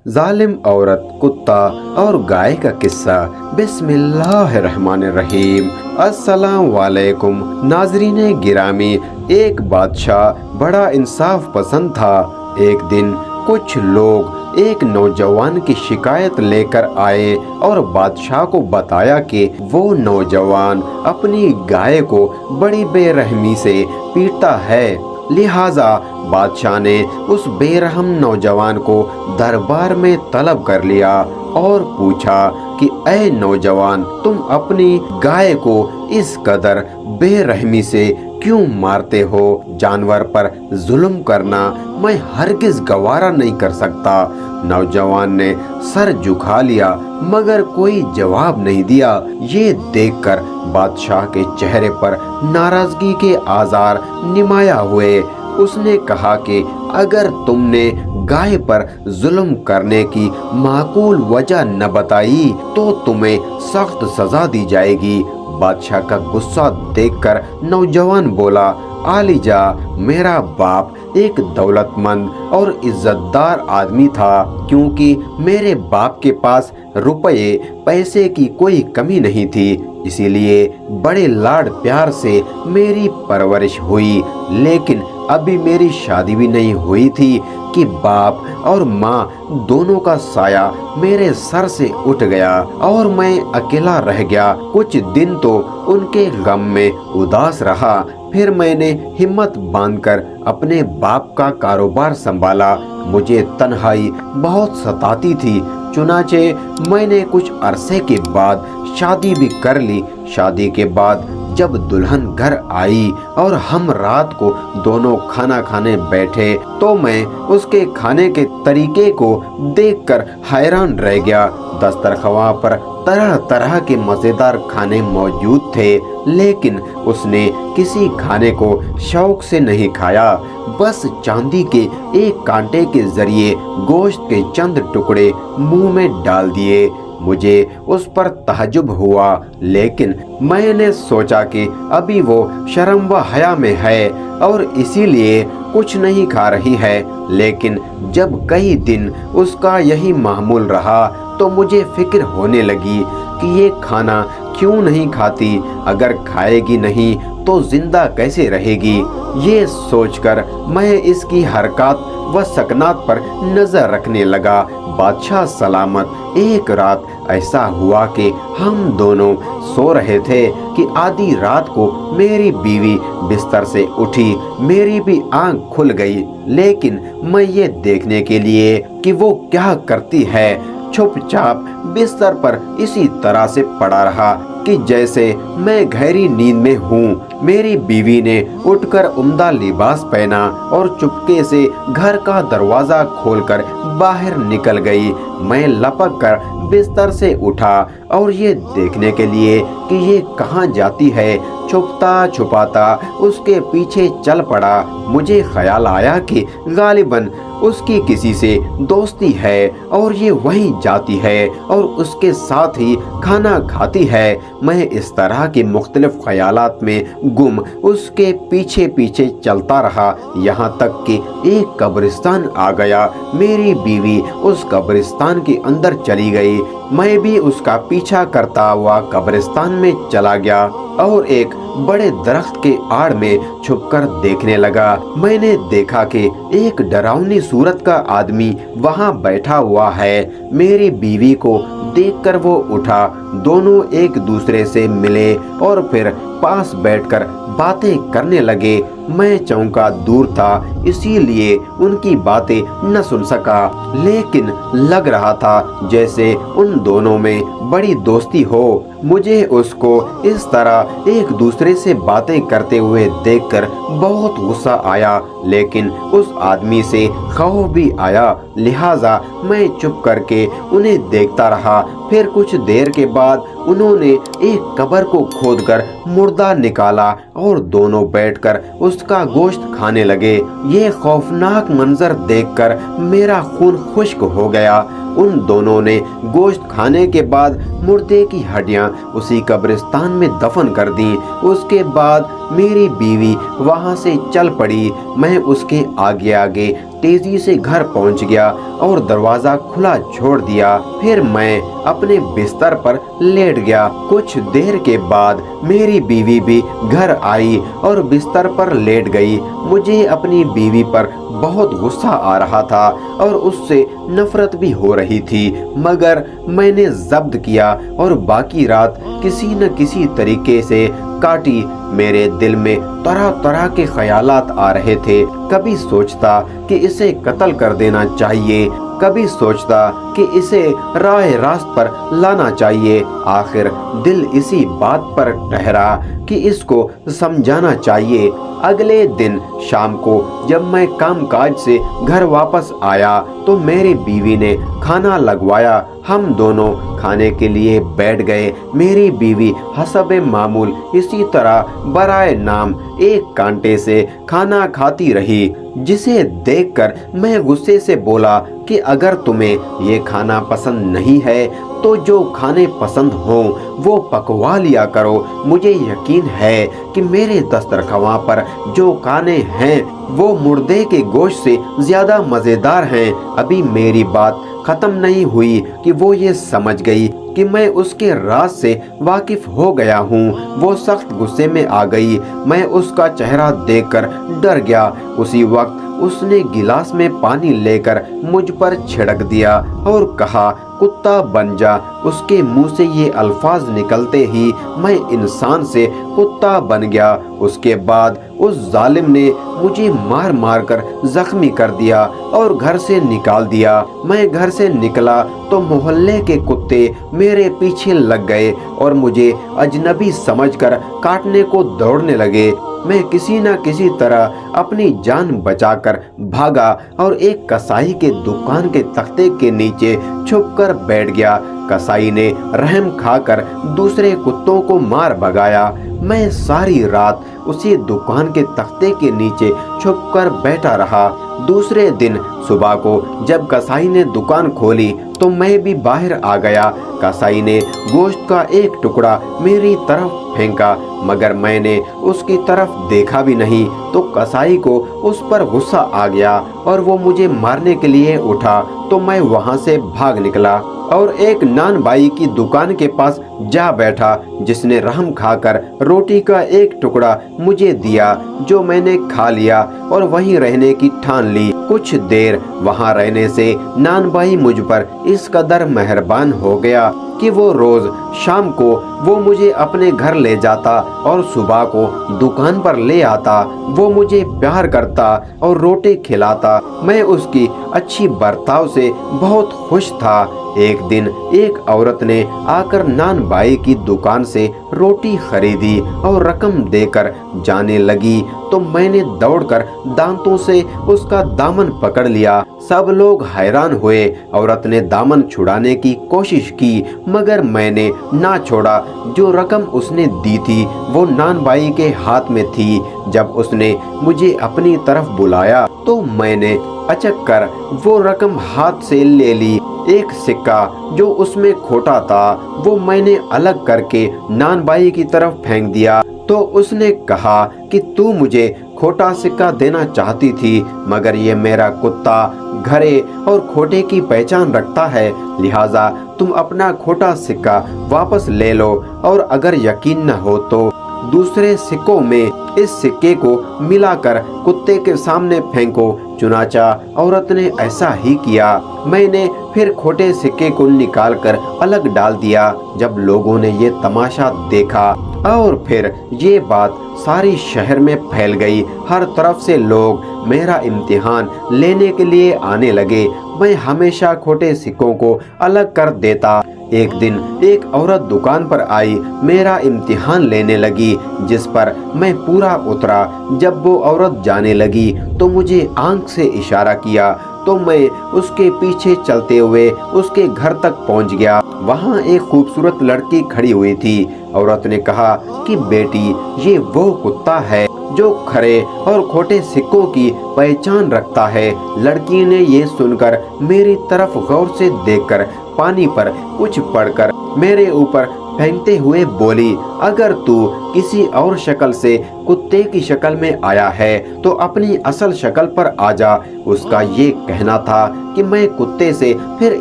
जालिम औरत, कुत्ता और गाय का किस्सा। बिस्मिल्लाहिर्रहमानिर्रहीम। अस्सलाम वालेकुम नाजरीन गिरामी। एक बादशाह बड़ा इंसाफ पसंद था। एक दिन कुछ लोग एक नौजवान की शिकायत लेकर आए और बादशाह को बताया कि वो नौजवान अपनी गाय को बड़ी बेरहमी से पीटता है। लिहाजा बादशाह ने उस बेरहम नौजवान को दरबार में तलब कर लिया और पूछा कि ऐ नौजवान, तुम अपनी गाय को इस कदर बेरहमी से क्यों मारते हो? जानवर पर जुल्म करना मैं हरगिज गवारा नहीं कर सकता। नौजवान ने सर झुका लिया मगर कोई जवाब नहीं दिया। ये देखकर बादशाह के चेहरे पर नाराजगी के आज़ार निमाया हुए। उसने कहा कि अगर तुमने गाय पर जुल्म करने की माकूल वजह न बताई तो तुम्हें सख्त सजा दी जाएगी। बादशाह का गुस्सा देखकर नौजवान बोला, आलिजा, मेरा बाप एक दौलतमंद और इज्जतदार आदमी था। क्योंकि मेरे बाप के पास रुपये पैसे की कोई कमी नहीं थी, इसीलिए बड़े लाड प्यार से मेरी परवरिश हुई। लेकिन अभी मेरी शादी भी नहीं हुई थी कि बाप और माँ दोनों का साया मेरे सर से उठ गया और मैं अकेला रह गया। कुछ दिन तो उनके गम में उदास रहा। फिर मैंने हिम्मत बांधकर अपने बाप का कारोबार संभाला। मुझे तन्हाई बहुत सताती थी, चुनाचे मैंने कुछ अरसे के बाद शादी भी कर ली। शादी के बाद जब दुल्हन घर आई और हम रात को दोनों खाना खाने बैठे तो मैं उसके खाने के तरीके को देखकर हैरान रह गया। दस्तरख्वां पर तरह तरह के मज़ेदार खाने मौजूद थे, लेकिन उसने किसी खाने को शौक से नहीं खाया। बस चांदी के एक कांटे के जरिए गोश्त के चंद टुकड़े मुंह में डाल दिए। मुझे उस पर तहज्जुब हुआ, लेकिन मैंने सोचा कि अभी वो शर्म व हया में है और इसीलिए कुछ नहीं खा रही है। लेकिन जब कई दिन उसका यही मामूल रहा तो मुझे फिक्र होने लगी कि ये खाना क्यों नहीं खाती। अगर खाएगी नहीं तो जिंदा कैसे रहेगी? ये सोचकर मैं इसकी हरकत व सकनात पर नजर रखने लगा। बादशाह सलामत एक रात ऐसा हुआ कि हम दोनों सो रहे थे कि आधी रात को मेरी बीवी बिस्तर से उठी। मेरी भी आंख खुल गई, लेकिन मैं ये देखने के लिए कि वो क्या करती है चुपचाप बिस्तर पर इसी तरह से पड़ा रहा कि जैसे मैं गहरी नींद में हूँ। मेरी बीवी ने उठकर उम्दा लिबास पहना और चुपके से घर का दरवाजा खोलकर बाहर निकल गई। मैं लपक कर बिस्तर से उठा और ये देखने के लिए कि ये कहाँ जाती है, छुपता छुपाता उसके पीछे चल पड़ा। मुझे ख्याल आया कि गालिबन उसकी किसी से दोस्ती है और ये वहीं जाती है और उसके साथ ही खाना खाती है। मैं इस तरह के मुख्तलिफ ख्यालात में गुम उसके पीछे पीछे चलता रहा, यहाँ तक कि एक कब्रिस्तान आ गया। मेरी बीवी उस कब्रिस्तान के अंदर चली गई। मैं भी उसका पीछा करता हुआ कब्रिस्तान में चला गया और एक बड़े दरख्त के आड़ में छुपकर देखने लगा। मैंने देखा कि एक डरावनी सूरत का आदमी वहां बैठा हुआ है। मेरी बीवी को देखकर वो उठा। दोनों एक दूसरे से मिले और फिर पास बैठकर बातें करने लगे। मैं चौंका दूर था, इसीलिए उनकी बातें न सुन सका, लेकिन लग रहा था जैसे उन दोनों में बड़ी दोस्ती हो। मुझे उसको इस तरह एक दूसरे से बातें करते हुए देखकर बहुत गुस्सा आया, लेकिन उस आदमी से खौफ भी आया। लिहाजा मैं चुप करके उन्हें देखता रहा। फिर कुछ देर के बाद उन्होंने एक कब्र को खोदकर मुर्दा निकाला और दोनों बैठकर उसका गोश्त खाने लगे। ये खौफनाक मंजर देखकर मेरा खून खुश्क हो गया। उन दोनों ने गोश्त खाने के बाद मुर्दे की हड्डियां उसी कब्रिस्तान में दफन कर दी। उसके बाद मेरी बीवी वहां से चल पड़ी। मैं उसके आगे आगे तेजी से घर पहुंच गया और दरवाजा खुला छोड़ दिया। फिर मैं अपने बिस्तर पर लेट गया। कुछ देर के बाद मेरी बीवी भी घर आई और बिस्तर पर लेट गई। मुझे अपनी बीवी पर बहुत गुस्सा आ रहा था और उससे नफरत भी हो रही थी, मगर मैंने जब्त किया और बाकी रात किसी न किसी तरीके से काटी। मेरे दिल में तरह तरह के ख्यालात आ रहे थे। कभी सोचता कि इसे कत्ल कर देना चाहिए, कभी सोचता कि इसे राह रास्त पर लाना चाहिए। आखिर दिल इसी बात पर ठहरा कि इसको समझाना चाहिए। अगले दिन शाम को जब मैं कामकाज से घर वापस आया तो मेरी बीवी ने खाना लगवाया। हम दोनों खाने के लिए बैठ गए। मेरी बीवी हसबे मामूल इसी तरह बराए नाम एक कांटे से खाना खाती रही, जिसे देखकर मैं गुस्से से बोला कि अगर तुम्हें ये खाना पसंद नहीं है तो जो खाने पसंद हो वो पकवा लिया करो। मुझे यकीन है कि मेरे दस्तरखान पर जो खाने हैं वो मुर्दे के गोश्त से ज्यादा मजेदार हैं। अभी मेरी बात खत्म नहीं हुई कि वो ये समझ गई कि मैं उसके राज से वाकिफ हो गया हूँ। वो सख्त गुस्से में आ गई। मैं उसका चेहरा देखकर डर गया। उसी वक्त उसने गिलास में पानी लेकर मुझ पर छिड़क दिया और कहा, कुत्ता बन जा। उसके मुंह से ये अल्फाज निकलते ही मैं इंसान से कुत्ता बन गया। उसके बाद उस जालिम ने मुझे मार मार कर जख्मी कर दिया और घर से निकाल दिया। मैं घर से निकला तो मोहल्ले के कुत्ते मेरे पीछे लग गए और मुझे अजनबी समझकर काटने को दौड़ने लगे। मैं किसी न किसी तरह अपनी जान बचाकर भागा और एक कसाई के दुकान के तख्ते के नीचे छुपकर बैठ गया। कसाई ने रहम खाकर दूसरे कुत्तों को मार भगाया। मैं सारी रात उसी दुकान के तख्ते के नीचे छुपकर बैठा रहा। दूसरे दिन सुबह को जब कसाई ने दुकान खोली तो मैं भी बाहर आ गया। कसाई ने गोश्त का एक टुकड़ा मेरी तरफ फेंका, मगर मैंने उसकी तरफ देखा भी नहीं तो कसाई को उस पर गुस्सा आ गया और वो मुझे मारने के लिए उठा तो मैं वहां से भाग निकला और एक नान बाई की दुकान के पास जा बैठा, जिसने रहम खाकर रोटी का एक टुकड़ा मुझे दिया, जो मैंने खा लिया और वहीं रहने की ठान ली। कुछ देर वहां रहने से नान बाई मुझ पर इस कदर मेहरबान हो गया कि वो रोज शाम को वो मुझे अपने घर ले जाता और सुबह को दुकान पर ले आता। वो मुझे प्यार करता और रोटी खिलाता। मैं उसकी अच्छी बर्ताव से बहुत खुश था। एक दिन एक औरत ने आकर नान बाई की दुकान से रोटी खरीदी और रकम देकर जाने लगी तो मैंने दौड़कर दांतों से उसका दामन पकड़ लिया। सब लोग हैरान हुए। औरत ने दामन छुड़ाने की कोशिश की, मगर मैंने ना छोड़ा। जो रकम उसने दी थी वो नान बाई के हाथ में थी। जब उसने मुझे अपनी तरफ बुलाया तो मैंने अचक कर वो रकम हाथ से ले ली। एक सिक्का जो उसमें खोटा था वो मैंने अलग करके नान बाई की तरफ फेंक दिया तो उसने कहा कि तू मुझे खोटा सिक्का देना चाहती थी, मगर ये मेरा कुत्ता घरे और खोटे की पहचान रखता है, लिहाजा तुम अपना खोटा सिक्का वापस ले लो और अगर यकीन न हो तो दूसरे सिक्कों में इस सिक्के को मिलाकर कुत्ते के सामने फेंको। चुनाचा औरत ने ऐसा ही किया। मैंने फिर खोटे सिक्के को निकालकर अलग डाल दिया। जब लोगों ने ये तमाशा देखा और फिर ये बात सारी शहर में फैल गई, हर तरफ से लोग मेरा इम्तिहान लेने के लिए आने लगे। मैं हमेशा खोटे सिक्कों को अलग कर देता। एक दिन एक औरत दुकान पर आई, मेरा इम्तिहान लेने लगी, जिस पर मैं पूरा उतरा। जब वो औरत जाने लगी तो मुझे आंख से इशारा किया تو میں اس کے پیچھے چلتے ہوئے اس کے گھر تک پہنچ گیا۔ وہاں ایک خوبصورت لڑکی کھڑی ہوئی تھی۔ عورت نے کہا کہ بیٹی، یہ وہ کتا ہے جو کھرے اور کھوٹے سکوں کی پہچان رکھتا ہے۔ لڑکی نے یہ سن کر میری طرف غور سے دیکھ کر پانی پر کچھ پڑھ کر میرے اوپر پھینکتے ہوئے بولی، اگر تو کسی اور شکل سے کتے کی شکل میں آیا ہے تو اپنی اصل شکل پر آ جا۔ اس کا یہ کہنا تھا کہ میں کتے سے پھر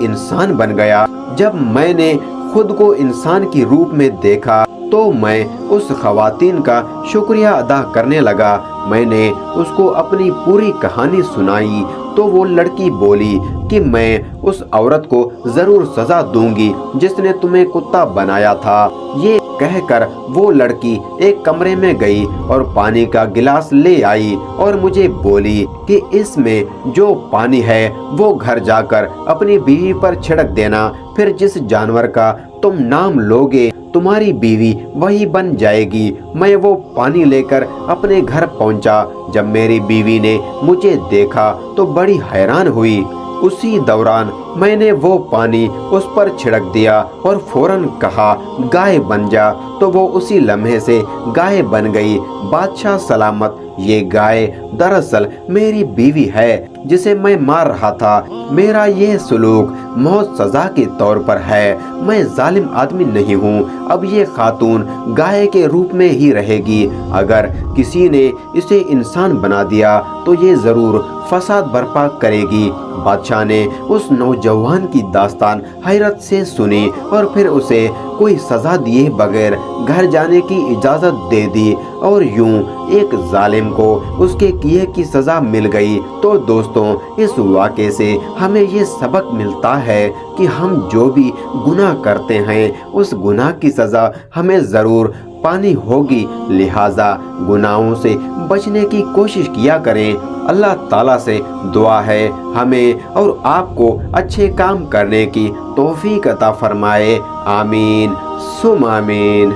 انسان بن گیا۔ جب میں نے خود کو انسان کی روپ میں دیکھا تو میں اس خواتین کا شکریہ ادا کرنے لگا۔ میں نے اس کو اپنی پوری کہانی سنائی تو وہ لڑکی بولی کہ میں اس عورت کو ضرور سزا دوں گی جس نے تمہیں کتا بنایا تھا۔ یہ کہہ کر وہ لڑکی ایک کمرے میں گئی اور پانی کا گلاس لے آئی اور مجھے بولی کہ اس میں جو پانی ہے وہ گھر جا کر اپنی بیوی پر چھڑک دینا، پھر جس جانور کا تم نام لوگے تمہاری بیوی وہی بن جائے گی۔ میں وہ پانی لے کر اپنے گھر پہنچا۔ جب میری بیوی نے مجھے دیکھا تو بڑی حیران ہوئی۔ اسی دوران میں نے وہ پانی اس پر چھڑک دیا اور فوراً کہا، گائے بن جا، تو وہ اسی لمحے سے گائے بن گئی۔ بادشاہ سلامت، یہ گائے دراصل میری بیوی ہے جسے میں مار رہا تھا۔ میرا یہ سلوک موت سزا کے طور پر ہے۔ میں ظالم آدمی نہیں ہوں۔ اب یہ خاتون گائے کے روپ میں ہی رہے گی۔ اگر کسی نے اسے انسان بنا دیا تو یہ ضرور فساد برپا کرے گی۔ بادشاہ نے اس نوجوان کی داستان حیرت سے سنی اور پھر اسے کوئی سزا دیے بغیر گھر جانے کی اجازت دے دی، اور یوں ایک ظالم کو اس کے کیے کی سزا مل گئی۔ تو دوستوں، اس واقعے سے ہمیں یہ سبق ملتا ہے کہ ہم جو بھی گناہ کرتے ہیں اس گناہ کی سزا ہمیں ضرور پانی ہوگی، لہٰذا گناہوں سے بچنے کی کوشش کیا کریں۔ اللہ تعالیٰ سے دعا ہے ہمیں اور آپ کو اچھے کام کرنے کی توفیق عطا فرمائے۔ آمین ثم آمین۔